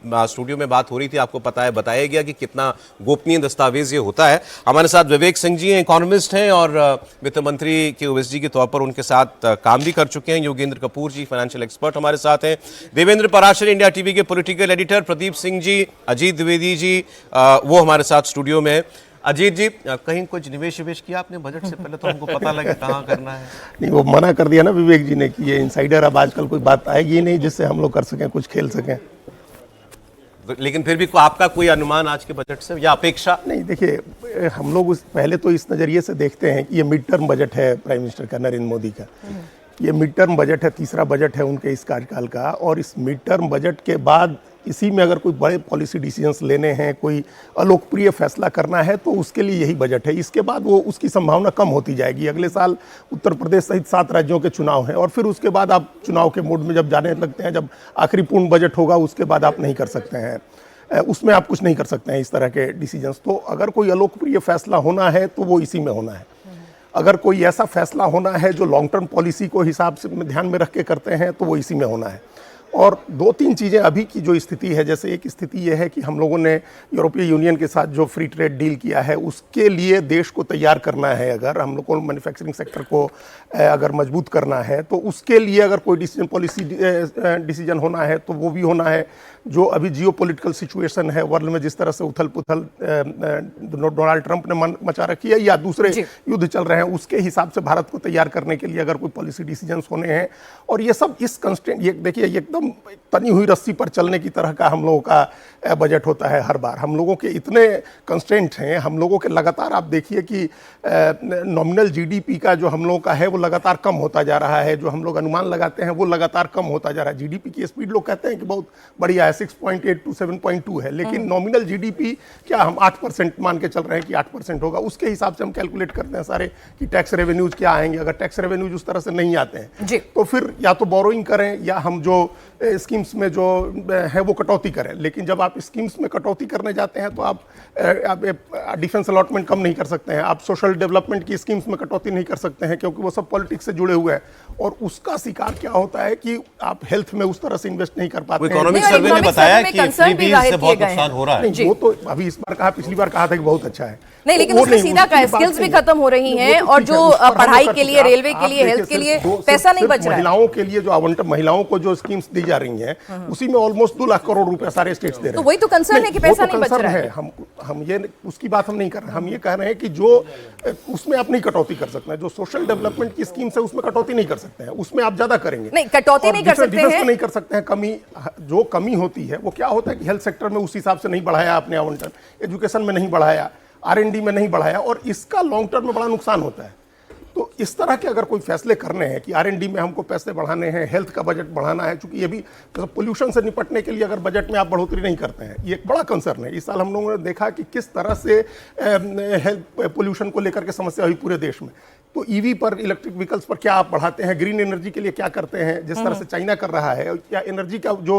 Studio में बात हो रही थी, आपको पता है, बताया गया कि कितना गोपनीय दस्तावेज ये होता है। हमारे साथ विवेक सिंह जी हैं, इकोनॉमिस्ट हैं और वित्त मंत्री के ओएसडी के तौर पर उनके साथ काम भी कर चुके हैं। योगेंद्र कपूर जी फाइनेंशियल एक्सपर्ट हमारे साथ हैं। देवेंद्र पराशर इंडिया टीवी के पॉलिटिकल एडिटर, प्रदीप सिंह जी, अजीत द्विवेदी जी वो हमारे साथ स्टूडियो में। अजीत जी, कहीं कुछ निवेश किया आपने बजट से पहले, तो हमको पता लगे कहाँ करना है? नहीं, वो मना कर दिया ना विवेक जी ने कि ये इनसाइडर, अब आजकल कोई बात आएगी नहीं जिससे हम लोग कर सकें, कुछ खेल सकें। लेकिन फिर भी आपका कोई अनुमान आज के बजट से या अपेक्षा? नहीं, देखिए, हम लोग पहले तो इस नज़रिए से देखते हैं कि ये मिड टर्म बजट है प्राइम मिनिस्टर का, नरेंद्र मोदी का। ये मिड टर्म बजट है, तीसरा बजट है उनके इस कार्यकाल का। और इस मिड टर्म बजट के बाद इसी में अगर कोई बड़े पॉलिसी डिसीजंस लेने हैं, कोई अलोकप्रिय फैसला करना है, तो उसके लिए यही बजट है। इसके बाद वो उसकी संभावना कम होती जाएगी। अगले साल उत्तर प्रदेश सहित 7 राज्यों के चुनाव हैं और फिर उसके बाद आप चुनाव के मोड में जब जाने लगते हैं, जब आखिरी पूर्ण बजट होगा, उसके बाद आप नहीं कर सकते हैं, उसमें आप कुछ नहीं कर सकते हैं इस तरह के डिसीजंस। तो अगर कोई अलोकप्रिय फैसला होना है तो वो इसी में होना है। अगर कोई ऐसा फैसला होना है जो लॉन्ग टर्म पॉलिसी को हिसाब से ध्यान में रख के करते हैं, तो वो इसी में होना है। और 2-3 चीज़ें अभी की जो स्थिति है, जैसे एक स्थिति यह है कि हम लोगों ने यूरोपीय यूनियन के साथ जो फ्री ट्रेड डील किया है, उसके लिए देश को तैयार करना है। अगर हम लोग को मैन्युफैक्चरिंग सेक्टर को अगर मजबूत करना है, तो उसके लिए अगर कोई डिसीजन होना है, तो वो भी होना है। जो अभी जियोपॉलिटिकल सिचुएशन है वर्ल्ड में, जिस तरह से उथल पुथल डोनाल्ड ट्रंप ने मचा रखी है या दूसरे युद्ध चल रहे हैं, उसके हिसाब से भारत को तैयार करने के लिए अगर कोई पॉलिसी डिसीजंस होने हैं। और ये सब इस कंस्टेंट, ये देखिए, एकदम तनी हुई रस्सी पर चलने की तरह का हम लोगों का बजट होता है हर बार। हम लोगों के इतने कंस्टेंट हैं, हम लोगों के लगातार आप देखिए कि नॉमिनल जीडीपी का जो हम लोगों का है वो लगातार कम होता जा रहा है। जो हम लोग अनुमान लगाते हैं वो लगातार कम होता जा रहा है। जीडीपी की स्पीड लोग कहते हैं कि बहुत बढ़िया है, 6.8 to 7.2 है, लेकिन नॉमिनल जीडीपी क्या हम 8% मान के चल रहे हैं कि 8% होगा। उसके हिसाब से हम कैलकुलेट करते हैं सारे कि टैक्स रेवेन्यूज क्या आएंगे। अगर टैक्स रेवेन्यूज उस तरह से नहीं आते हैं तो फिर या तो बोरोइंग करें या हम जो स्कीम्स में जो है वो कटौती करें। लेकिन जब आप स्कीम्स में कटौती करने जाते हैं तो आप डिफेंस अलॉटमेंट कम नहीं कर सकते हैं, आप सोशल डेवलपमेंट की स्कीम्स में कटौती नहीं कर सकते हैं, क्योंकि वो सब पॉलिटिक्स से जुड़े हुए हैं। और उसका शिकार क्या होता है कि आप हेल्थ में उस तरह से इन्वेस्ट नहीं कर पाते हैं। इकोनॉमिक सर्वे ने बताया कि फ्रीबीज से बहुत नुकसान हो रहा है। वो तो अभी इस बार कहा, पिछली बार कहा था कि बहुत अच्छा है, नहीं, लेकिन उसमें सीधा कहा स्किल्स भी खत्म हो रही हैं और जो पढ़ाई के लिए, रेलवे के लिए, हेल्थ के लिए पैसा नहीं बच रहा है। महिलाओं के लिए जो आवंटन, महिलाओं को जो स्कीम्स दी जा रही हैं, उसी में ऑलमोस्ट 2 लाख करोड़ रुपए सारे स्टेट्स दे रहे हैं। तो वही तो कंसर्न है कि पैसा नहीं बच रहा है। हम ये उसकी बात हम नहीं कर रहे हैं। हम ये कह रहे हैं कि जो उसमें आप नहीं कटौती कर सकते हैं, जो सोशल डेवलपमेंट की स्कीम्स है उसमें कटौती नहीं कर सकते हैं, उसमें आप ज्यादा करेंगे। नहीं, कटौती नहीं कर सकते हैं, नहीं कर सकते हैं। कमी, जो कमी होती है वो क्या होता है कि हेल्थ सेक्टर में उस हिसाब से नहीं बढ़ाया आपने आवंटन, एजुकेशन में नहीं बढ़ाया, R&D में नहीं बढ़ाया, और इसका लॉन्ग टर्म में बड़ा नुकसान होता है। तो इस तरह के अगर कोई फैसले करने हैं कि R&D में हमको पैसे बढ़ाने हैं, हेल्थ का बजट बढ़ाना है, चूंकि ये भी पोल्यूशन से निपटने के लिए अगर बजट में आप बढ़ोतरी नहीं करते हैं, ये एक बड़ा कंसर्न है। इस साल हम लोगों ने देखा कि किस तरह से हेल्थ पोल्यूशन को लेकर के समस्या हुई पूरे देश में। तो ईवी पर, इलेक्ट्रिक व्हीकल्स पर क्या आप बढ़ाते हैं, ग्रीन एनर्जी के लिए क्या करते हैं, जिस तरह से चाइना कर रहा है, या एनर्जी का जो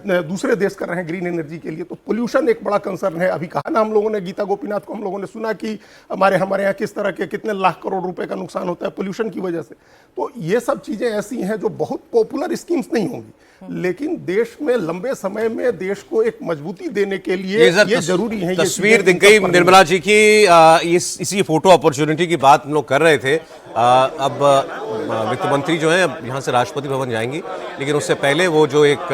दूसरे देश कर रहे हैं ग्रीन एनर्जी के लिए। तो पोल्यूशन एक बड़ा कंसर्न है। अभी कहा ना हम लोगों ने, गीता गोपीनाथ को हम लोगों ने सुना कि हमारे यहाँ किस तरह के कितने लाख करोड़ रुपए का नुकसान होता है पोल्यूशन की वजह से। तो ये सब चीजें ऐसी हैं जो बहुत पॉपुलर स्कीम्स नहीं होंगी, लेकिन देश में लंबे समय में देश को एक मजबूती देने के लिए ये जरूरी है। तस्वीर दिख गई निर्मला जी की, इसी फोटो अपॉर्चुनिटी की बात हम लोग कर रहे थे। अब वित्त मंत्री जो है यहाँ से राष्ट्रपति भवन जाएंगी, लेकिन उससे पहले वो जो एक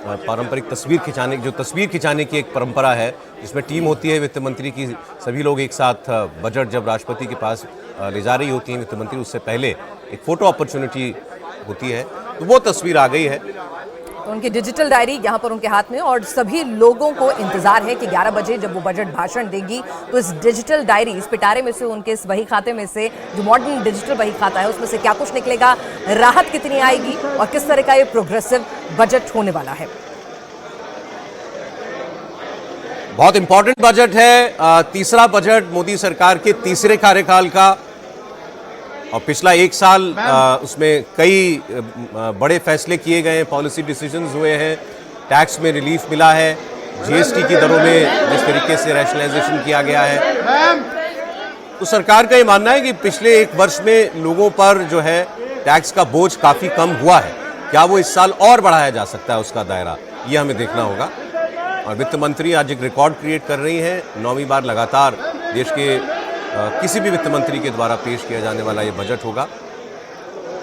पारंपरिक तस्वीर खिंचाने की एक परंपरा है, जिसमें टीम होती है वित्त मंत्री की, सभी लोग एक साथ बजट जब राष्ट्रपति के पास ले जा रही होती है वित्त मंत्री, उससे पहले एक फोटो अपॉर्चुनिटी होती है, तो वो तस्वीर आ गई है। तो उनकी डिजिटल डायरी यहाँ पर उनके हाथ में, और सभी लोगों को इंतजार है कि 11 बजे जब वो बजट भाषण देंगी तो इस डिजिटल डायरी, इस पिटारे में से, उनके इस बही खाते में से, जो मॉडर्न डिजिटल बही खाता है, उसमें से क्या कुछ निकलेगा, राहत कितनी आएगी और किस तरह का ये प्रोग्रेसिव बजट होने वाला है। बहुत इंपॉर्टेंट बजट है, तीसरा बजट मोदी सरकार के तीसरे कार्यकाल का, और पिछला 1 साल उसमें कई बड़े फैसले किए गए, पॉलिसी डिसीजंस हुए हैं, टैक्स में रिलीफ मिला है, जीएसटी की दरों में जिस तरीके से रैशनलाइजेशन किया गया है। तो सरकार का ये मानना है कि पिछले 1 वर्ष में लोगों पर जो है टैक्स का बोझ काफी कम हुआ है। क्या वो इस साल और बढ़ाया जा सकता है उसका दायरा, ये हमें देखना होगा। और वित्त मंत्री आज एक रिकॉर्ड क्रिएट कर रही हैं। 9वीं बार लगातार देश के किसी भी वित्त मंत्री के द्वारा पेश किया जाने वाला ये बजट होगा।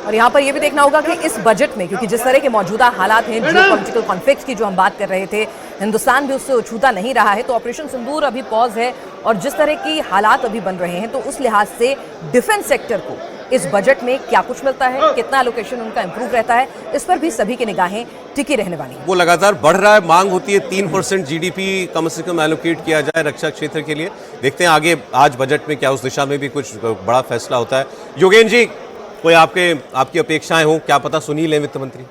और यहाँ पर यह भी देखना होगा कि इस बजट में, क्योंकि जिस तरह के मौजूदा हालात हैं, जियोपॉलिटिकल कॉन्फ्लिक्ट्स की जो हम बात कर रहे थे, हिंदुस्तान भी उससे छूता नहीं रहा है, तो ऑपरेशन सिंदूर अभी पॉज है और जिस तरह की हालात अभी बन रहे हैं, तो उस लिहाज से डिफेंस सेक्टर को इस बजट में क्या कुछ मिलता है, कितना एलोकेशन उनका इंप्रूव रहता है, इस पर भी सभी की निगाहें टिकी रहने वाली हैं। वो लगातार बढ़ रहा है, मांग होती है 3% जीडीपी कम से कम एलोकेट किया जाए रक्षा क्षेत्र के लिए। देखते हैं आगे आज बजट में क्या उस दिशा में भी कुछ बड़ा फैसला होता है। योगेंद्र जी, कोई आपकी अपेक्षाएं हो, क्या पता सुनी लें वित्त मंत्री?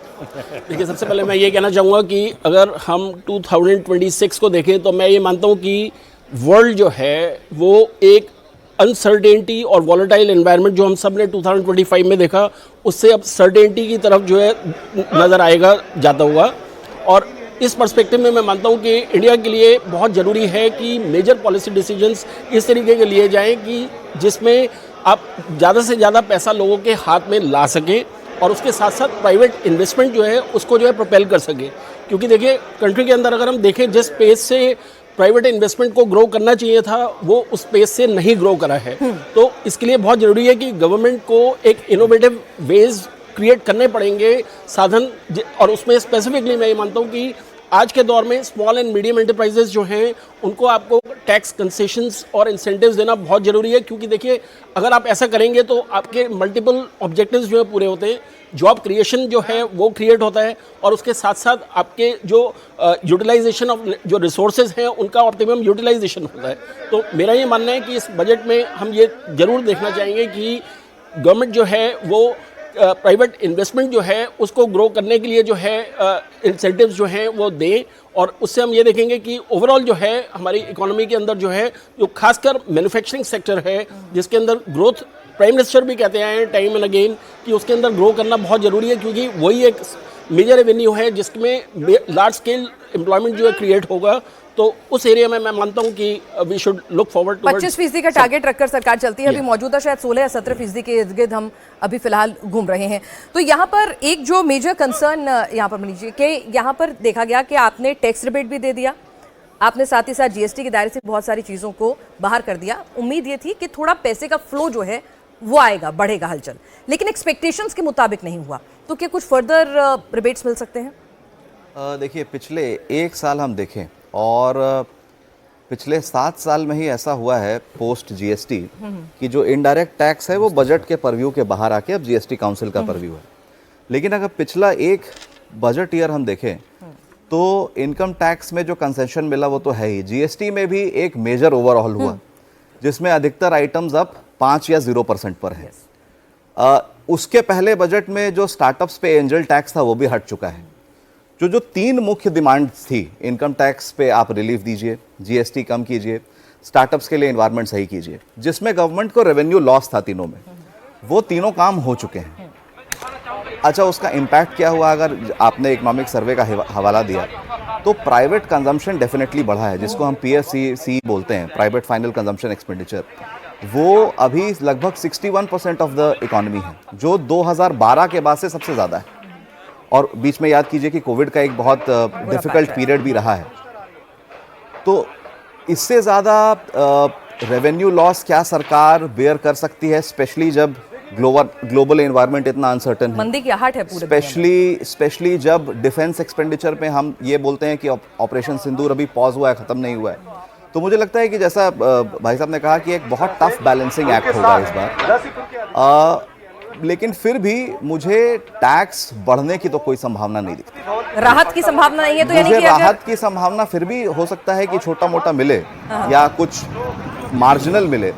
देखिए, सबसे पहले मैं ये कहना चाहूँगा कि अगर हम 2026 को देखें तो मैं ये मानता हूँ कि वर्ल्ड जो है वो एक अनसर्टेनिटी और वॉलेटाइल एनवायरनमेंट जो हम सब ने 2025 में देखा, उससे अब सर्टेनिटी की तरफ जो है नज़र आएगा जाता हुआ। और इस पर्सपेक्टिव में मैं मानता हूँ कि इंडिया के लिए बहुत ज़रूरी है कि मेजर पॉलिसी डिसीजंस इस तरीके के लिए जाएं कि जिसमें आप ज़्यादा से ज़्यादा पैसा लोगों के हाथ में ला सकें और उसके साथ साथ प्राइवेट इन्वेस्टमेंट जो है उसको जो है प्रोपेल कर सके। क्योंकि देखिए, कंट्री के अंदर अगर हम देखें जिस पेस से प्राइवेट इन्वेस्टमेंट को ग्रो करना चाहिए था, वो उस पेस से नहीं ग्रो करा है। तो इसके लिए बहुत ज़रूरी है कि गवर्नमेंट को एक इनोवेटिव वेज क्रिएट करने पड़ेंगे, साधन। और उसमें स्पेसिफिकली मैं ये मानता हूँ कि आज के दौर में स्मॉल एंड मीडियम एंटरप्राइजेस जो हैं उनको आपको टैक्स कंसेशंस और इंसेंटिव्स देना बहुत ज़रूरी है। क्योंकि देखिए, अगर आप ऐसा करेंगे तो आपके मल्टीपल ऑब्जेक्टिव्स जो है पूरे होते हैं, जॉब क्रिएशन जो है वो क्रिएट होता है और उसके साथ साथ आपके जो यूटिलाइजेशन ऑफ जो रिसोर्सेज हैं उनका ऑप्टिमम यूटिलाइजेशन होता है। तो मेरा ये मानना है कि इस बजट में हम ये ज़रूर देखना चाहेंगे कि गवर्नमेंट जो है वो प्राइवेट इन्वेस्टमेंट जो है उसको ग्रो करने के लिए जो है इंसेंटिव्स जो हैं वो दें। और उससे हम ये देखेंगे कि ओवरऑल जो है हमारी इकोनॉमी के अंदर जो है, जो खासकर मैन्युफैक्चरिंग सेक्टर है जिसके अंदर ग्रोथ प्राइम मिनिस्टर भी कहते हैं टाइम एंड अगेन कि उसके अंदर ग्रो करना बहुत ज़रूरी है। क्योंकि वही एक मेजर एवेन्यू है जिसमें लार्ज स्केल एम्प्लॉयमेंट जो है क्रिएट होगा। तो उस एरिया में मैं मानता हूँ कि we should look forward towards 25% का टारगेट रखकर सरकार चलती है। अभी मौजूदा शायद 16 या 17% के इर्द गिर्द हम अभी फिलहाल घूम रहे हैं। तो यहाँ पर एक जो मेजर कंसर्न यहाँ पर लीजिए कि यहाँ पर देखा गया कि आपने टैक्स रिबेट भी दे दिया, आपने साथ ही साथ जीएसटी के दायरे से बहुत सारी चीज़ों को बाहर कर दिया। उम्मीद ये थी कि थोड़ा पैसे का फ्लो जो है वो आएगा, बढ़ेगा हलचल, लेकिन एक्सपेक्टेशंस के मुताबिक नहीं हुआ। तो क्या कुछ फर्दर रिबेट्स मिल सकते हैं? देखिए, पिछले एक साल हम देखें और पिछले 7 साल में ही ऐसा हुआ है पोस्ट जीएसटी कि जो इनडायरेक्ट टैक्स है वो बजट के परव्यू के बाहर आके अब जीएसटी काउंसिल का परव्यू है। लेकिन अगर पिछला एक बजट ईयर हम देखें तो इनकम टैक्स में जो कंसेशन मिला वो तो है ही, जीएसटी में भी एक मेजर ओवरऑल हुआ जिसमें अधिकतर आइटम्स अब 5 या 0% पर है। उसके पहले बजट में जो स्टार्टअप्स पे एंजल टैक्स था वो भी हट चुका है। जो 3 मुख्य डिमांड्स थी, इनकम टैक्स पे आप रिलीफ दीजिए, जीएसटी कम कीजिए, स्टार्टअप्स के लिए एनवायरनमेंट सही कीजिए, जिसमें गवर्नमेंट को रेवेन्यू लॉस था तीनों में, वो तीनों काम हो चुके हैं। अच्छा, उसका इम्पैक्ट क्या हुआ? अगर आपने इकोनॉमिक सर्वे का हवाला दिया तो प्राइवेट कंजम्पशन डेफिनेटली बढ़ा है, जिसको हम PFC बोलते हैं, प्राइवेट फाइनल कंजम्पशन एक्सपेंडिचर। वो अभी लगभग 61% ऑफ द इकोनॉमी है, जो 2012 के बाद से सबसे ज़्यादा है। और बीच में याद कीजिए कि कोविड का एक बहुत डिफिकल्ट पीरियड भी रहा है। तो इससे ज़्यादा रेवेन्यू लॉस क्या सरकार बेयर कर सकती है, स्पेशली जब ग्लोबल एनवायरनमेंट इतना अनसर्टन है, मंदी की आहट है पूरे स्पेशली जब डिफेंस एक्सपेंडिचर पे हम ये बोलते हैं कि ऑपरेशन सिंदूर अभी पॉज हुआ है, ख़त्म नहीं हुआ है। तो मुझे लगता है कि जैसा भाई साहब ने कहा कि एक बहुत टफ बैलेंसिंग एक्ट होगा इस बार। लेकिन फिर भी मुझे टैक्स बढ़ने की तो कोई संभावना नहीं दिखती। राहत की संभावना नहीं है, तो यानी मुझे कि राहत की संभावना फिर भी हो सकता है कि छोटा मोटा मिले या कुछ मार्जिनल मिले,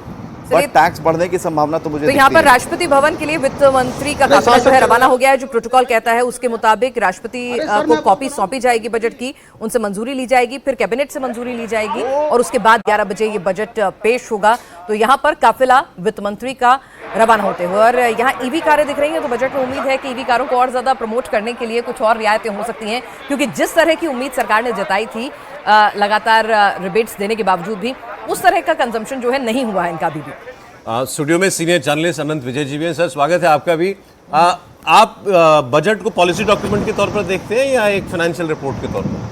पर टैक्स बढ़ने की संभावना तो मुझे तो यहाँ पर राष्ट्रपति भवन के लिए वित्त मंत्री का काफिला जो है रवाना हो गया है। जो प्रोटोकॉल कहता है उसके मुताबिक राष्ट्रपति को कॉपी सौंपी जाएगी बजट की, उनसे मंजूरी ली जाएगी, फिर कैबिनेट से मंजूरी ली जाएगी और उसके बाद 11 बजे ये बजट पेश होगा। तो यहाँ पर काफिला वित्त मंत्री का रवाना होते हुए, और यहाँ ईवी कारें दिख रही हैं, तो बजट में उम्मीद है कि ईवी कारों को और ज्यादा प्रमोट करने के लिए कुछ और रियायतें हो सकती हैं, क्योंकि जिस तरह की उम्मीद सरकार ने जताई थी लगातार रिबेट्स देने के बावजूद भी उस तरह का कंजम्पशन जो है नहीं हुआ है इनका अभी भी। स्टूडियो में सीनियर जर्नलिस्ट अनंत विजय जी भी हैं। सर, स्वागत है आपका भी। आप बजट को पॉलिसी डॉक्यूमेंट के तौर पर देखते हैं या एक फाइनेंशियल रिपोर्ट के तौर पर?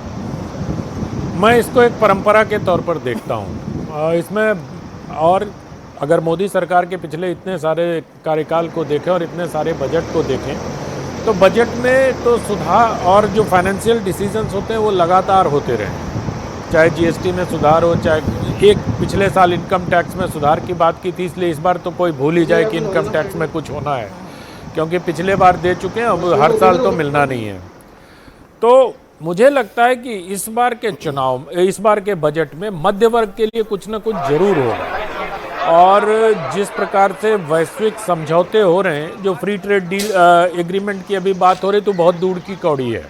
मैं इसको एक परंपरा के तौर पर देखता हूँ। इसमें और अगर मोदी सरकार के पिछले इतने सारे कार्यकाल को देखें और इतने सारे बजट को देखें तो बजट में तो सुधार और जो फाइनेंशियल डिसीजंस होते हैं वो लगातार होते रहे, चाहे जीएसटी में सुधार हो, चाहे एक पिछले साल इनकम टैक्स में सुधार की बात की थी, इसलिए इस बार तो कोई भूल ही जाए कि इनकम टैक्स में कुछ होना है, क्योंकि पिछले बार दे चुके हैं, अब हर साल तो मिलना नहीं है। तो मुझे लगता है कि इस बार के चुनाव, इस बार के बजट में मध्य वर्ग के लिए कुछ ना कुछ जरूर होगा। और जिस प्रकार से वैश्विक समझौते हो रहे हैं, जो फ्री ट्रेड डील एग्रीमेंट की अभी बात हो रही, तो बहुत दूर की कौड़ी है।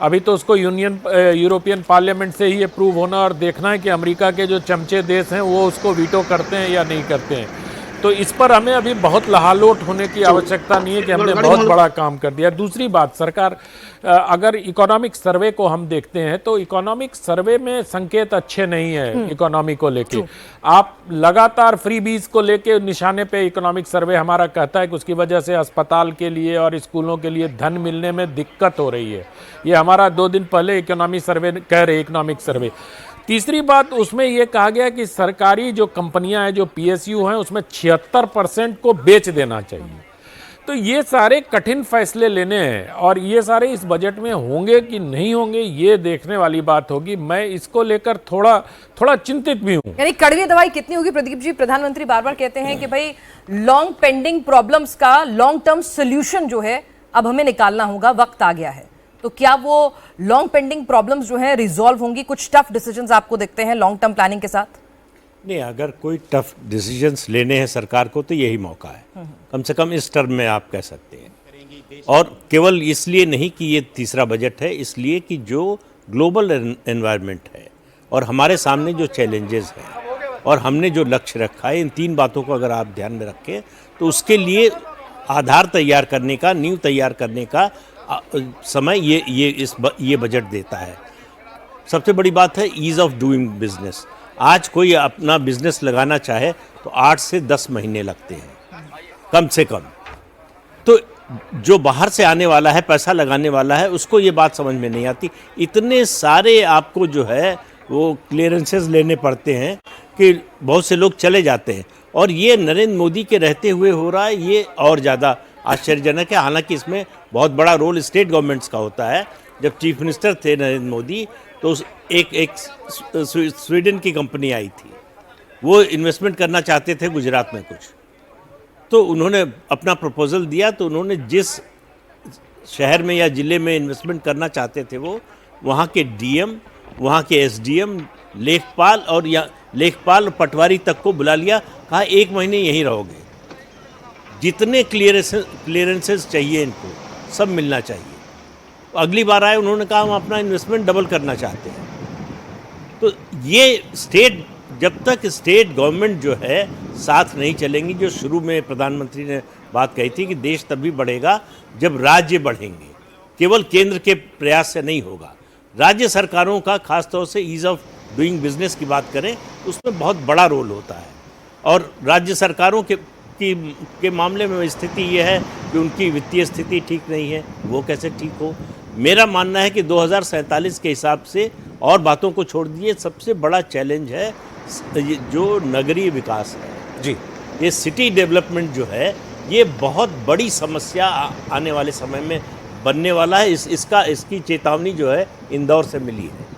अभी तो उसको यूरोपियन पार्लियामेंट से ही अप्रूव होना और देखना है कि अमेरिका के जो चमचे देश हैं वो उसको वीटो करते हैं या नहीं करते हैं। तो इस पर हमें अभी बहुत लहालोट होने की आवश्यकता नहीं है कि हमने बहुत बड़ा काम कर दिया। दूसरी बात, सरकार अगर इकोनॉमिक सर्वे को हम देखते हैं तो इकोनॉमिक सर्वे में संकेत अच्छे नहीं है इकोनॉमी को लेके। आप लगातार फ्रीबीज को लेके निशाने पे इकोनॉमिक सर्वे हमारा कहता है कि उसकी वजह से अस्पताल के लिए और स्कूलों के लिए धन मिलने में दिक्कत हो रही है। ये हमारा 2 दिन पहले इकोनॉमिक सर्वे कह रहे, इकोनॉमिक सर्वे। तीसरी बात, उसमें यह कहा गया कि सरकारी जो कंपनियां हैं, जो पीएसयू हैं, उसमें 76% को बेच देना चाहिए। तो ये सारे कठिन फैसले लेने हैं और ये सारे इस बजट में होंगे कि नहीं होंगे, ये देखने वाली बात होगी। मैं इसको लेकर थोड़ा चिंतित भी हूँ। यानी कड़वी दवाई कितनी होगी प्रदीप जी? प्रधानमंत्री बार बार कहते हैं कि भाई लॉन्ग पेंडिंग प्रॉब्लम्स का लॉन्ग टर्म सोल्यूशन जो है अब हमें निकालना होगा, वक्त आ गया है। तो क्या वो लॉन्ग पेंडिंग प्रॉब्लम्स जो है रिजॉल्व होंगी? कुछ टफ डिसीजंस आपको दिखते हैं लॉन्ग टर्म प्लानिंग के साथ? नहीं, अगर कोई टफ डिसीजंस लेने हैं सरकार को तो यही मौका है, कम से कम इस टर्म में आप कह सकते हैं। और केवल इसलिए नहीं कि ये तीसरा बजट है, इसलिए कि जो ग्लोबल एनवायरनमेंट है और हमारे सामने जो चैलेंजेस हैं और हमने जो लक्ष्य रखा है, इन 3 बातों को अगर आप ध्यान में रखें तो उसके लिए आधार तैयार करने का, नींव तैयार करने का समय ये बजट देता है। सबसे बड़ी बात है ईज़ ऑफ डूइंग बिजनेस। आज कोई अपना बिजनेस लगाना चाहे तो 8 से 10 महीने लगते हैं कम से कम। तो जो बाहर से आने वाला है, पैसा लगाने वाला है, उसको ये बात समझ में नहीं आती। इतने सारे आपको जो है वो क्लियरेंसेस लेने पड़ते हैं कि बहुत से लोग चले जाते हैं। और ये नरेंद्र मोदी के रहते हुए हो रहा है, ये और ज़्यादा आश्चर्यजनक है। हालांकि इसमें बहुत बड़ा रोल स्टेट गवर्नमेंट्स का होता है। जब चीफ मिनिस्टर थे नरेंद्र मोदी तो एक स्वीडन की कंपनी आई थी, वो इन्वेस्टमेंट करना चाहते थे गुजरात में कुछ, तो उन्होंने अपना प्रपोजल दिया। तो उन्होंने जिस शहर में या ज़िले में इन्वेस्टमेंट करना चाहते थे वो वहाँ के डीएम, वहाँ के एसडीएम, लेखपाल और पटवारी तक को बुला लिया, कहा 1 महीने यहीं रहोगे। जितने क्लियरेंसेस चाहिए इनको सब मिलना चाहिए। अगली बार आए, उन्होंने कहा हम अपना इन्वेस्टमेंट डबल करना चाहते हैं। तो ये जब तक स्टेट गवर्नमेंट जो है साथ नहीं चलेंगी, जो शुरू में प्रधानमंत्री ने बात कही थी कि देश तभी बढ़ेगा जब राज्य बढ़ेंगे, केवल केंद्र के प्रयास से नहीं होगा। राज्य सरकारों का खासतौर से ईज़ ऑफ डूइंग बिजनेस की बात करें तो उसमें बहुत बड़ा रोल होता है। और राज्य सरकारों के मामले में स्थिति यह है कि उनकी वित्तीय स्थिति ठीक नहीं है, वो कैसे ठीक हो। मेरा मानना है कि 2047 के हिसाब से और बातों को छोड़ दिए, सबसे बड़ा चैलेंज है जो नगरीय विकास है जी। ये सिटी डेवलपमेंट जो है ये बहुत बड़ी समस्या आने वाले समय में बनने वाला है। इसकी चेतावनी जो है इंदौर से मिली है।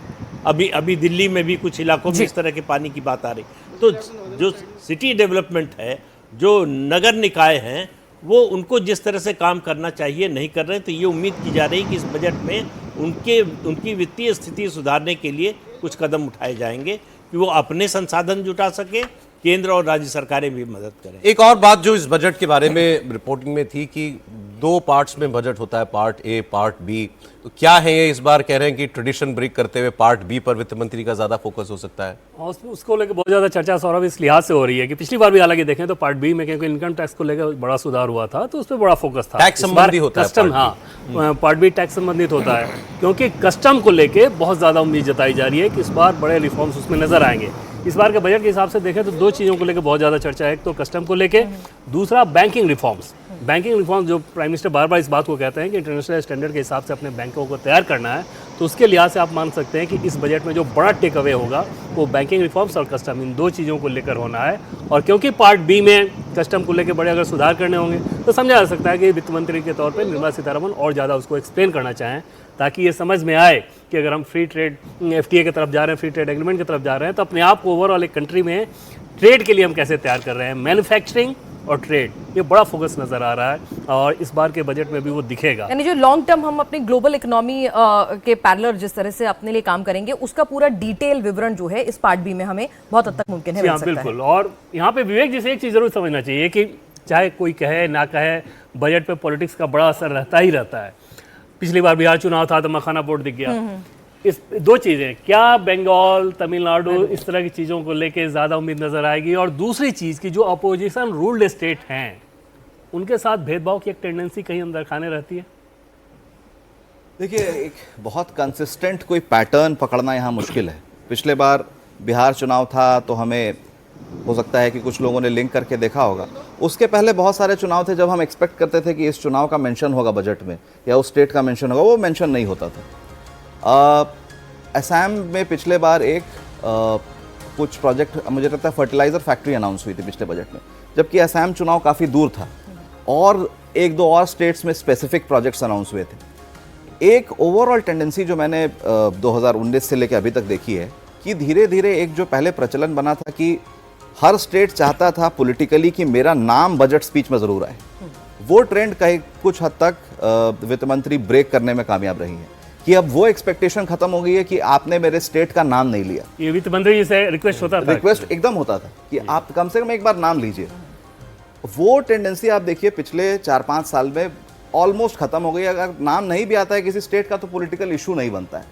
अभी दिल्ली में भी कुछ इलाकों में इस तरह के पानी की बात आ रही। तो जो सिटी डेवलपमेंट है, जो नगर निकाय हैं, वो उनको जिस तरह से काम करना चाहिए नहीं कर रहे। तो ये उम्मीद की जा रही कि इस बजट में उनकी वित्तीय स्थिति सुधारने के लिए कुछ कदम उठाए जाएंगे कि वो अपने संसाधन जुटा सके, केंद्र और राज्य सरकारें भी मदद करें। एक और बात जो इस बजट के बारे में रिपोर्टिंग में थी कि 2 पार्ट्स में बजट होता है, पार्ट ए, पार्ट बी। तो क्या है ये? इस बार कह रहे हैं कि ट्रेडिशन ब्रेक करते हुए पार्ट बी पर वित्त मंत्री का ज्यादा फोकस हो सकता है। उसको लेकर बहुत ज्यादा चर्चा सौरभ इस लिहाज से हो रही है कि पिछली बार भी हालांकि देखें तो पार्ट बी में क्योंकि इनकम टैक्स को लेकर बड़ा सुधार हुआ था तो उस पर बड़ा फोकस था। टैक्स संबंधी होता है कस्टम, हाँ, पार्ट बी टैक्स संबंधित होता है क्योंकि कस्टम को लेकर बहुत ज्यादा उम्मीद जताई जा रही है कि इस बार बड़े रिफॉर्म्स उसमें नजर आएंगे। इस बार के बजट के हिसाब से देखें तो 2 चीज़ों को लेकर बहुत ज़्यादा चर्चा है। एक तो कस्टम को लेकर, दूसरा बैंकिंग रिफॉर्म्स जो प्राइम मिनिस्टर बार बार इस बात को कहते हैं कि इंटरनेशनल स्टैंडर्ड के हिसाब से अपने बैंक बैंकों को तैयार करना है, तो उसके लिहाज से आप मान सकते हैं कि इस बजट में जो बड़ा टेक अवे होगा वो बैंकिंग रिफॉर्म्स और कस्टम, इन दो चीज़ों को लेकर होना है। और क्योंकि पार्ट बी में कस्टम को लेकर बड़े अगर सुधार करने होंगे तो समझा जा सकता है कि वित्त मंत्री के तौर पर निर्मला सीतारमण और ज़्यादा उसको एक्सप्लेन करना चाहें, ताकि ये समझ में आए कि अगर हम फ्री ट्रेड FTA की तरफ जा रहे हैं, फ्री ट्रेड एग्रीमेंट की तरफ जा रहे हैं, तो अपने आप को ओवरऑल एक कंट्री में ट्रेड के लिए हम कैसे तैयार कर रहे हैं। मैन्युफैक्चरिंग और ट्रेड, ये बड़ा फोकस नज़र आ रहा है और इस बार के बजट में भी वो दिखेगा। यानी जो लॉन्ग टर्म हम अपनी ग्लोबल इकोनॉमी के पैरेलल जिस तरह से अपने लिए काम करेंगे, उसका पूरा डिटेल विवरण जो है इस पार्ट बी में हमें बहुत हद तक मुमकिन है मिल सकता है। बिल्कुल। और यहाँ पे विवेक जी से एक चीज़ जरूर समझना चाहिए कि चाहे कोई कहे ना कहे, बजट पे पॉलिटिक्स का बड़ा असर रहता ही रहता है। पिछली बार बिहार चुनाव था तो मखाना बोर्ड दिख गया। इस दो चीज़ें, क्या बंगाल, तमिलनाडु, इस तरह की चीज़ों को लेके ज़्यादा उम्मीद नज़र आएगी, और दूसरी चीज़ की जो अपोजिशन रूल्ड स्टेट हैं उनके साथ भेदभाव की एक टेंडेंसी कहीं अंदर खाने रहती है। देखिए, एक बहुत कंसिस्टेंट कोई पैटर्न पकड़ना यहाँ मुश्किल है। पिछले बार बिहार चुनाव था तो हमें हो सकता है कि कुछ लोगों ने लिंक करके देखा होगा। उसके पहले बहुत सारे चुनाव थे जब हम एक्सपेक्ट करते थे कि इस चुनाव का मेंशन होगा बजट में या उस स्टेट का मेंशन होगा, वो मेंशन नहीं होता था। असम में पिछले बार एक कुछ प्रोजेक्ट, मुझे लगता है फर्टिलाइज़र फैक्ट्री अनाउंस हुई थी पिछले बजट में, जबकि असम चुनाव काफ़ी दूर था, और एक दो और स्टेट्स में स्पेसिफिक प्रोजेक्ट्स अनाउंस हुए थे। एक ओवरऑल टेंडेंसी जो मैंने 2019 से लेकर अभी तक देखी है कि धीरे धीरे एक जो पहले प्रचलन बना था कि हर स्टेट चाहता था पॉलिटिकली कि मेरा नाम बजट स्पीच में ज़रूर आए, वो ट्रेंड कहीं कुछ हद तक वित्त मंत्री ब्रेक करने में कामयाब रही है कि अब वो एक्सपेक्टेशन खत्म हो गई है कि आपने मेरे स्टेट का नाम नहीं लिया। ये वित्त मंत्री से रिक्वेस्ट होता था, रिक्वेस्ट एकदम होता था कि आप कम से कम एक बार नाम लीजिए। वो टेंडेंसी आप देखिए पिछले 4-5 साल में ऑलमोस्ट खत्म हो गई। अगर नाम नहीं भी आता है किसी स्टेट का तो पॉलिटिकल इशू नहीं बनता है,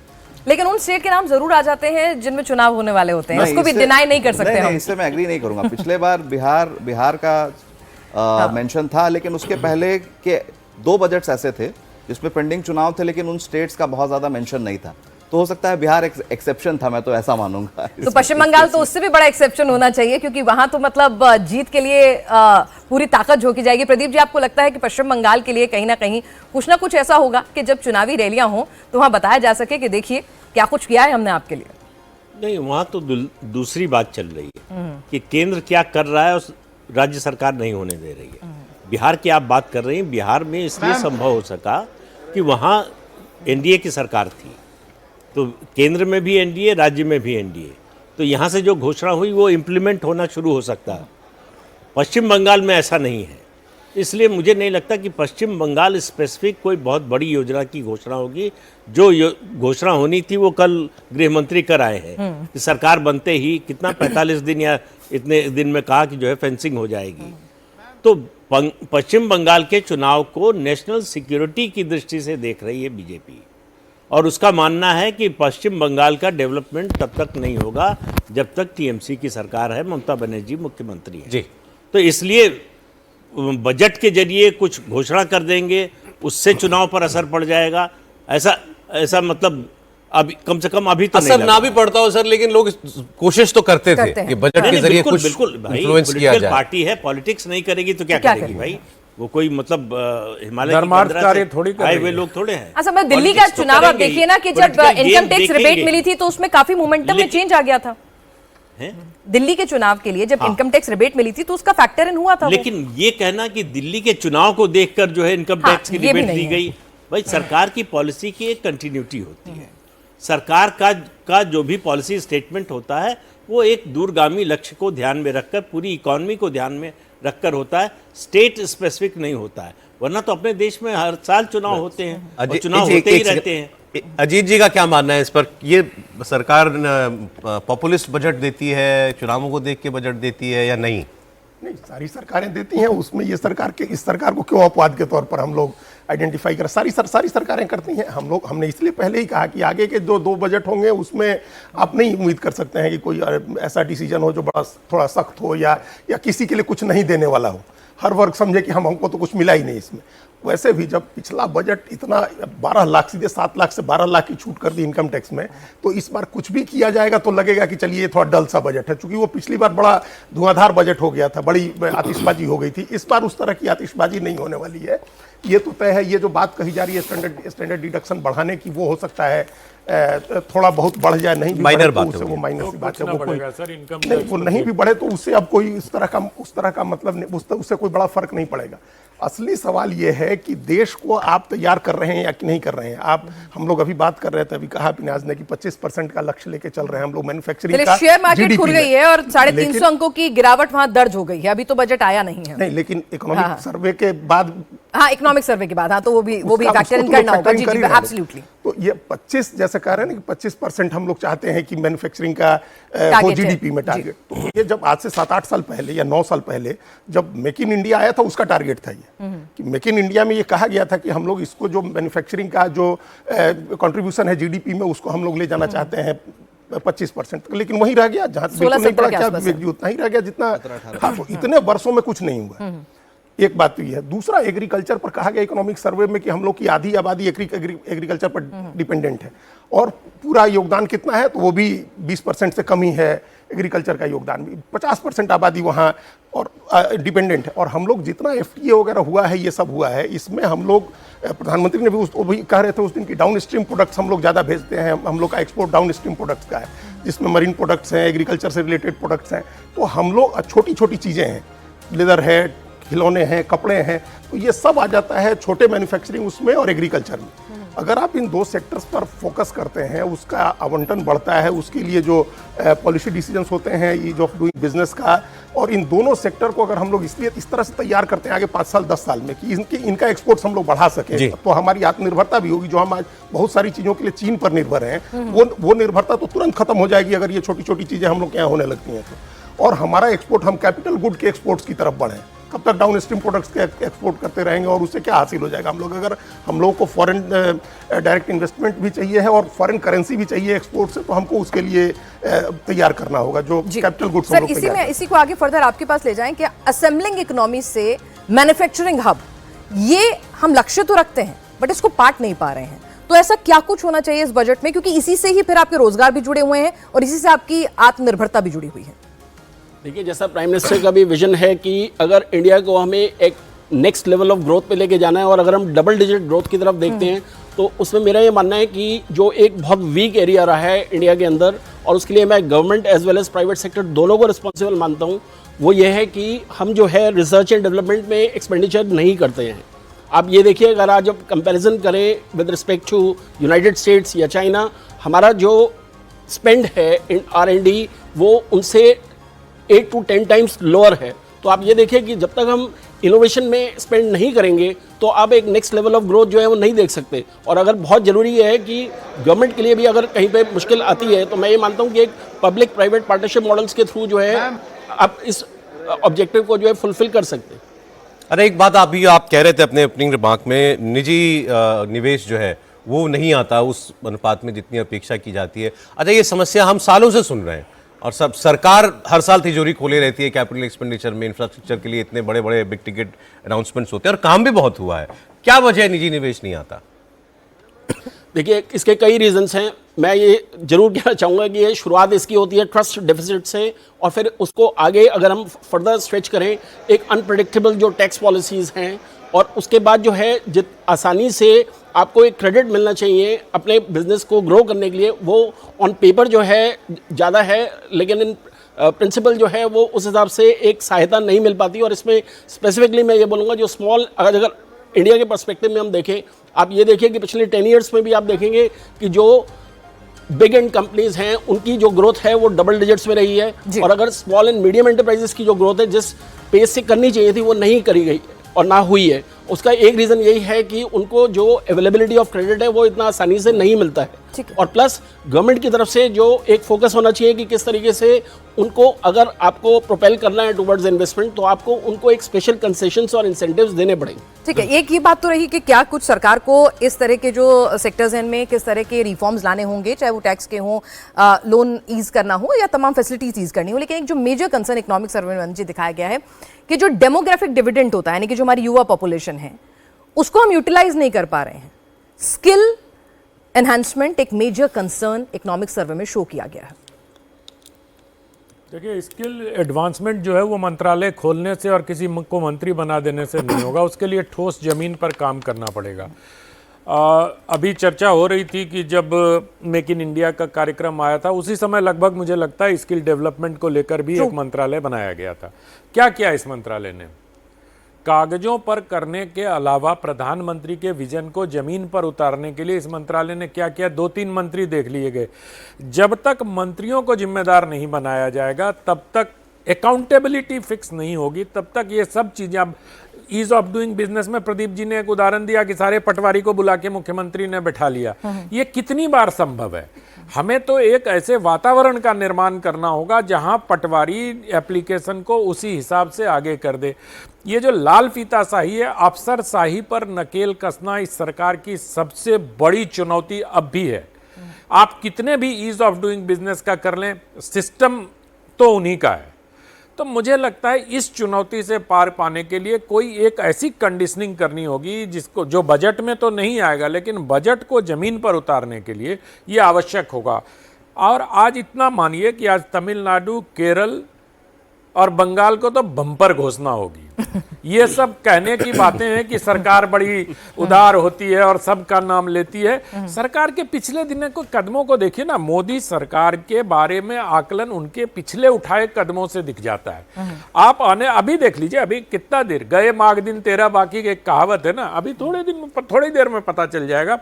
लेकिन उन स्टेट के नाम जरूर आ जाते हैं जिनमें चुनाव होने वाले होते हैं, उसको भी डिनाई नहीं कर सकते हम। इससे मैं एग्री नहीं करूंगा। पिछले बार बिहार का मेंशन था, लेकिन उसके पहले के 2 बजट्स ऐसे थे जिसमें पेंडिंग चुनाव थे लेकिन उन स्टेट्स का बहुत ज्यादा मेंशन नहीं था। तो हो सकता है बिहार एक्सेप्शन था, मैं तो ऐसा मानूंगा। तो पश्चिम बंगाल तो उससे भी बड़ा एक्सेप्शन होना चाहिए, क्योंकि वहां तो मतलब जीत के लिए पूरी ताकत झोंकी जाएगी। प्रदीप जी, आपको लगता है कि पश्चिम बंगाल के लिए कहीं ना कुछ ऐसा होगा कि जब चुनावी रैलियां हों तो वहां बताया जा सके कि देखिए क्या कुछ किया है हमने आपके लिए? नहीं, वहाँ तो दूसरी बात चल रही है कि केंद्र क्या कर रहा है और राज्य सरकार नहीं होने दे रही है। बिहार की आप बात कर रही हैं, बिहार में इसलिए संभव हो सका कि वहाँ एनडीए की सरकार थी, तो केंद्र में भी एनडीए, राज्य में भी एनडीए, तो यहाँ से जो घोषणा हुई वो इम्प्लीमेंट होना शुरू हो सकता है। पश्चिम बंगाल में ऐसा नहीं है, इसलिए मुझे नहीं लगता कि पश्चिम बंगाल स्पेसिफिक कोई बहुत बड़ी योजना की घोषणा होगी। जो घोषणा होनी थी वो कल गृह मंत्री कर आए हैं कि सरकार बनते ही कितना 45 दिन या इतने दिन में कहा कि जो है फेंसिंग हो जाएगी। तो पश्चिम बंगाल के चुनाव को नेशनल सिक्योरिटी की दृष्टि से देख रही है बीजेपी, और उसका मानना है कि पश्चिम बंगाल का डेवलपमेंट तब तक नहीं होगा जब तक टीएमसी की सरकार है, ममता बनर्जी मुख्यमंत्री है जी। तो इसलिए बजट के जरिए कुछ घोषणा कर देंगे, उससे चुनाव पर असर पड़ जाएगा, ऐसा मतलब अभी कम से कम अभी तो असर ना भी पड़ता हो सर, लेकिन लोग कोशिश तो करते थे कि बजट के जरिए कुछ इन्फ्लुएंस किया जाए। पार्टी है, पॉलिटिक्स नहीं करेगी तो क्या करेगी भाई? वो कोई मतलब हिमालय आए हुए लोग थोड़े हैं। अच्छा, मैं दिल्ली का चुनाव आप देखिए ना कि जब इनकम टैक्स रिबेट मिली थी तो उसमें काफी मोमेंटम में चेंज आ गया था। दिल्ली के चुनाव के लिए जब इनकम टैक्स रिबेट मिली थी तो उसका फैक्टर इन हुआ था। लेकिन ये कहना कि दिल्ली के चुनाव को देखकर जो है इनकम टैक्स की रिबेट दी गई, भाई सरकार की पॉलिसी की एक कंटिन्यूटी होती है। सरकार का जो भी पॉलिसी स्टेटमेंट होता है वो एक दूरगामी लक्ष्य को ध्यान में रखकर, पूरी इकोनॉमी को ध्यान में रखकर होता है, स्टेट स्पेसिफिक नहीं होता है। वरना तो अपने देश में हर साल चुनाव होते हैं और चुनाव होते ही रहते हैं। अजीत जी का क्या मानना है इस पर? ये सरकार पॉपुलिस्ट बजट देती है, चुनावों को देख के बजट देती है या नहीं? नहीं, सारी सरकारें देती हैं, उसमें ये इस सरकार को क्यों अपवाद के तौर पर हम लोग आइडेंटिफाई कर? सारी सरकारें करती हैं। हमने इसलिए पहले ही कहा कि आगे के जो 2 बजट होंगे उसमें आप नहीं उम्मीद कर सकते हैं कि कोई ऐसा डिसीजन हो जो बड़ा थोड़ा सख्त हो या किसी के लिए कुछ नहीं देने वाला हो। हर वर्ग समझे कि हमको तो कुछ मिला ही नहीं इसमें। वैसे भी जब पिछला बजट इतना 12 लाख, सीधे 7 लाख से 12 लाख की छूट कर दी इनकम टैक्स में, तो इस बार कुछ भी किया जाएगा तो लगेगा कि चलिए थोड़ा डल सा बजट है, क्योंकि वो पिछली बार बड़ा धुआंधार बजट हो गया था, बड़ी आतिशबाजी हो गई थी। इस बार उस तरह की आतिशबाजी नहीं होने वाली है, ये तो तय है। ये जो बात कही जा रही है स्टैंडर्ड डिडक्शन बढ़ाने की, वो हो सकता है थोड़ा बहुत बढ़ जाए, नहीं भी माइनर बढ़े तो बात उससे वो माइनर सी बात है, वो कोई सर इनकम नहीं, वो नहीं भी बढ़े तो उससे अब कोई उस तरह का मतलब नहीं, उससे कोई बड़ा फर्क नहीं पड़ेगा। असली सवाल ये है कि देश को आप तैयार कर रहे हैं या कि नहीं कर रहे हैं। आप, हम लोग अभी बात कर रहे थे, अभी कहा पिनाज ने कि 25% का लक्ष्य लेके चल रहे हैं हम लोग मैन्युफैक्चरिंग का। शेयर मार्केट GDP खुल में। गई है और 350 अंकों की गिरावट वहां दर्ज हो गई है। अभी तो बजट आया नहीं है। नहीं, लेकिन इकोनॉमिक सर्वे के बाद, हाँ, इकोनॉमिक सर्वे के बाद, हाँ, तो वो भी उसका- फैक्टर इन उसको तो करना होगा। factor in जी कर जी, ही रहे हैं लोग। एब्सोल्युटली। तो ये 25 जैसे कह रहे हैं ना कि 25% हम लोग चाहते हैं कि मैन्युफैक्चरिंग का हो Target है। जीडीपी में टारगेट। तो ये जब आज से 7-8 साल पहले या 9 साल पहले जब मेक इन इंडिया आया था, उसका टारगेट था ये कि मेक इन इंडिया में ये कहा गया था कि हम लोग इसको, जो मैन्युफैक्चरिंग का जो कंट्रीब्यूशन है जीडीपी में, उसको हम लोग ले जाना चाहते हैं 25%। लेकिन वही रह गया, जहां 16-17 नहीं पड़ा के क्या आसपास है। विवेक जी, उतना ही रह गया जितना। हाँ, तो इतने वर्षों में कुछ नहीं हुआ। एक बात तो ये है। दूसरा, एग्रीकल्चर पर कहा गया इकोनॉमिक सर्वे में कि हम लोग की आधी आबादी एग्रीकल्चर पर डिपेंडेंट है, और पूरा योगदान कितना है, तो वो भी 20% से कम ही है। एग्रीकल्चर का योगदान भी 50% आबादी वहाँ और डिपेंडेंट है। और हम लोग जितना FTA वगैरह हुआ है, ये सब हुआ है, इसमें हम लोग, प्रधानमंत्री ने भी वो भी कह रहे थे उस दिन की, डाउन स्ट्रीम प्रोडक्ट्स हम लोग ज़्यादा भेजते हैं। हम लोग का एक्सपोर्ट डाउन स्ट्रीम प्रोडक्ट्स का है, जिसमें मरीन प्रोडक्ट्स हैं, एग्रीकल्चर से रिलेटेड प्रोडक्ट्स हैं। तो हम लोग, छोटी छोटी चीज़ें हैं, लेदर है, खिलौने हैं, कपड़े हैं, तो ये सब आ जाता है छोटे मैन्युफैक्चरिंग उसमें और एग्रीकल्चर में। अगर आप इन दो सेक्टर्स पर फोकस करते हैं, उसका आवंटन बढ़ता है, उसके लिए जो पॉलिसी डिसीजंस होते हैं, ईज ऑफ डूइंग बिजनेस का, और इन दोनों सेक्टर को अगर हम लोग इसलिए इस तरह से तैयार करते हैं आगे 5 साल 10 साल में कि इनका एक्सपोर्ट्स हम लोग बढ़ा सकें, तो हमारी आत्मनिर्भरता भी होगी। जो हम आज बहुत सारी चीज़ों के लिए चीन पर निर्भर हैं, वो निर्भरता तो तुरंत खत्म हो जाएगी अगर ये छोटी छोटी चीज़ें हम लोग के यहाँ होने लगती हैं तो। और हमारा एक्सपोर्ट, हम कैपिटल गुड के एक्सपोर्ट्स की तरफ बढ़ें। कब तक डाउन स्ट्रीम प्रोडक्ट्स के एक्सपोर्ट करते रहेंगे, और उससे क्या हासिल हो जाएगा हम लोग? अगर हम लोगों को फॉरेन डायरेक्ट इन्वेस्टमेंट भी चाहिए है और फॉरेन करेंसी भी चाहिए एक्सपोर्ट से, तो हमको उसके लिए तैयार करना होगा जो कैपिटल गुड्स। सर, इसी को आगे फर्दर आपके पास ले जाएं कि असेंबलिंग इकोनॉमी से मैन्युफैक्चरिंग हब, ये हम लक्ष्य तो रखते हैं बट इसको पार्ट नहीं पा रहे हैं, तो ऐसा क्या कुछ होना चाहिए इस बजट में, क्योंकि इसी से ही फिर आपके रोजगार भी जुड़े हुए हैं और इसी से आपकी आत्मनिर्भरता भी जुड़ी हुई है। देखिए, जैसा प्राइम मिनिस्टर का भी विजन है कि अगर इंडिया को हमें एक नेक्स्ट लेवल ऑफ ग्रोथ पे लेके जाना है, और अगर हम डबल डिजिट ग्रोथ की तरफ देखते हैं, तो उसमें मेरा ये मानना है कि जो एक बहुत वीक एरिया रहा है इंडिया के अंदर, और उसके लिए मैं government as well as private sector दोनों को रिस्पॉन्सिबल मानता हूँ, वो ये है कि हम जो है रिसर्च एंड डेवलपमेंट में एक्सपेंडिचर नहीं करते हैं। आप ये देखिए, अगर आज जब कंपैरिजन करें with respect to United States या चाइना, हमारा जो स्पेंड है इन R&D वो उनसे 8 to 10 टाइम्स लोअर है। तो आप ये देखिए कि जब तक हम इनोवेशन में स्पेंड नहीं करेंगे, तो आप एक नेक्स्ट लेवल ऑफ ग्रोथ जो है वो नहीं देख सकते। और अगर बहुत ज़रूरी है कि गवर्नमेंट के लिए भी अगर कहीं पे मुश्किल आती है, तो मैं ये मानता हूँ कि एक पब्लिक प्राइवेट पार्टनरशिप मॉडल्स के थ्रू जो है आप इस ऑब्जेक्टिव को जो है फुलफिल कर सकते हैं। अरे, एक बात आप कह रहे थे अपने ओपनिंग रिमार्क में, निजी निवेश जो है वो नहीं आता उस अनुपात में जितनी अपेक्षा की जाती है। अच्छा, ये समस्या हम सालों से सुन रहे हैं, और सब सरकार हर साल तिजोरी खोले रहती है कैपिटल एक्सपेंडिचर में, इंफ्रास्ट्रक्चर के लिए इतने बड़े बड़े बिग टिकट अनाउंसमेंट्स होते हैं और काम भी बहुत हुआ है। क्या वजह है निजी निवेश नहीं आता? देखिए, इसके कई रीजंस हैं। मैं ये जरूर कहना चाहूँगा कि ये शुरुआत इसकी होती है ट्रस्ट डेफिसिट से, और फिर उसको आगे अगर हम फर्दर स्ट्रेच करें, एक अनप्रेडिक्टेबल जो टैक्स पॉलिसीज़ हैं, और उसके बाद जो है आसानी से आपको एक क्रेडिट मिलना चाहिए अपने बिजनेस को ग्रो करने के लिए, वो ऑन पेपर जो है ज़्यादा है, लेकिन इन प्रिंसिपल जो है वो उस हिसाब से एक सहायता नहीं मिल पाती। और इसमें स्पेसिफिकली मैं ये बोलूँगा, जो स्मॉल, अगर इंडिया के पर्सपेक्टिव में हम देखें, आप ये देखिए कि पिछले 10 ईयर्स में भी आप देखेंगे कि जो बिग एंड कंपनीज हैं उनकी जो ग्रोथ है वो डबल डिजिट्स में रही है, और अगर स्मॉल एंड मीडियम एंटरप्राइजेस की जो ग्रोथ है जिस पेस से करनी चाहिए थी वो नहीं करी गई और ना हुई है। उसका एक रीज़न यही है कि उनको जो अवेलेबिलिटी ऑफ क्रेडिट है वो इतना आसानी से नहीं मिलता है, और प्लस गवर्नमेंट की तरफ से जो एक फोकस होना चाहिए कि किस तरीके से उनको, अगर आपको प्रोपेल करना है टुवर्ड्स इन्वेस्टमेंट, तो आपको उनको एक स्पेशल कंसेशंस और इंसेंटिव्स देने पड़ेंगे। ठीक है, एक ये बात तो रही कि क्या कुछ सरकार को इस तरह के जो सेक्टर्स हैं इनमें किस तरह के रिफॉर्म्स लाने होंगे, चाहे वो टैक्स के हों, लोन ईज करना हो या तमाम फैसिलिटीज ईज करनी हो। लेकिन एक जो मेजर कंसर्न इकोनॉमिक सर्वे में दिखाया गया है कि जो डेमोग्राफिक डिविडेंड होता है, यानी कि जो हमारी युवा पॉपुलेशन है, उसको हम यूटिलाइज नहीं कर पा रहे हैं। स्किल एनहांसमेंट एक मेजर कंसर्न इकोनॉमिक सर्वे में शो किया गया है। देखिए, स्किल एडवांसमेंट जो है वो मंत्रालय खोलने से और किसी को मंत्री बना देने से नहीं होगा, उसके लिए ठोस जमीन पर काम करना पड़ेगा। अभी चर्चा हो रही थी कि जब मेक इन इंडिया का कार्यक्रम आया था उसी समय लगभग मुझे लगता है स्किल डेवलपमेंट को लेकर भी एक मंत्रालय बनाया गया था। क्या किया इस मंत्रालय ने? कागजों पर करने के अलावा प्रधानमंत्री के विजन को जमीन पर उतारने के लिए इस मंत्रालय ने क्या किया? 2-3 मंत्री देख लिए गए। जब तक मंत्रियों को जिम्मेदार नहीं बनाया जाएगा, तब तक अकाउंटेबिलिटी फिक्स नहीं होगी, तब तक ये सब चीजें। अब ईज ऑफ डूइंग बिजनेस में प्रदीप जी ने एक उदाहरण दिया कि सारे पटवारी को बुला के मुख्यमंत्री ने बैठा लिया। ये कितनी बार संभव है? हमें तो एक ऐसे वातावरण का निर्माण करना होगा जहां पटवारी एप्लीकेशन को उसी हिसाब से आगे कर दे। ये जो लाल फीताशाही है, अफसरशाही पर नकेल कसना इस सरकार की सबसे बड़ी चुनौती अब भी है। आप कितने भी ईज ऑफ डूइंग बिजनेस का कर लें, सिस्टम तो उन्हीं का है। तो मुझे लगता है इस चुनौती से पार पाने के लिए कोई एक ऐसी कंडीशनिंग करनी होगी जिसको, जो बजट में तो नहीं आएगा, लेकिन बजट को जमीन पर उतारने के लिए ये आवश्यक होगा। और आज इतना मानिए कि आज तमिलनाडु, केरल और बंगाल को तो बम्पर घोषणा होगी। ये सब कहने की बातें हैं कि सरकार बड़ी उदार होती है और सबका नाम लेती है। सरकार के पिछले दिनों को कदमों को देखिए ना, मोदी सरकार के बारे में आकलन उनके पिछले उठाए कदमों से दिख जाता है। आप अभी देख लीजिए, अभी कितना देर गए माघ दिन 13 बाकी, एक कहावत है ना, अभी थोड़ी देर में पता चल जाएगा।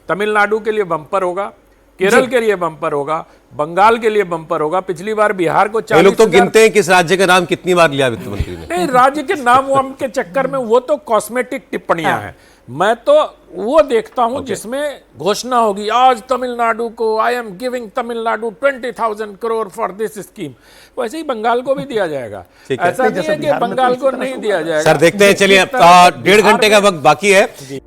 तमिलनाडु के लिए बम्पर होगा, केरल के लिए बम्पर होगा, बंगाल के लिए बम्पर होगा। पिछली बार बिहार को 40,000 लोग तो गिनते हैं किस राज्य का नाम कितनी बार लिया वित्त मंत्री ने। नहीं, राज्य के नाम वाम के चक्कर में वो तो कॉस्मेटिक टिप्पणियां हैं। मैं तो वो देखता हूं जिसमें घोषणा होगी, आज तमिलनाडु को I am giving Tamil Nadu 20,000 crore for this scheme. वैसे ही बंगाल को भी दिया जाएगा। ऐसा नहीं है कि बंगाल को नहीं दिया जाएगा। सर देखते हैं, चलिए 1.5 घंटे का वक्त बाकी है।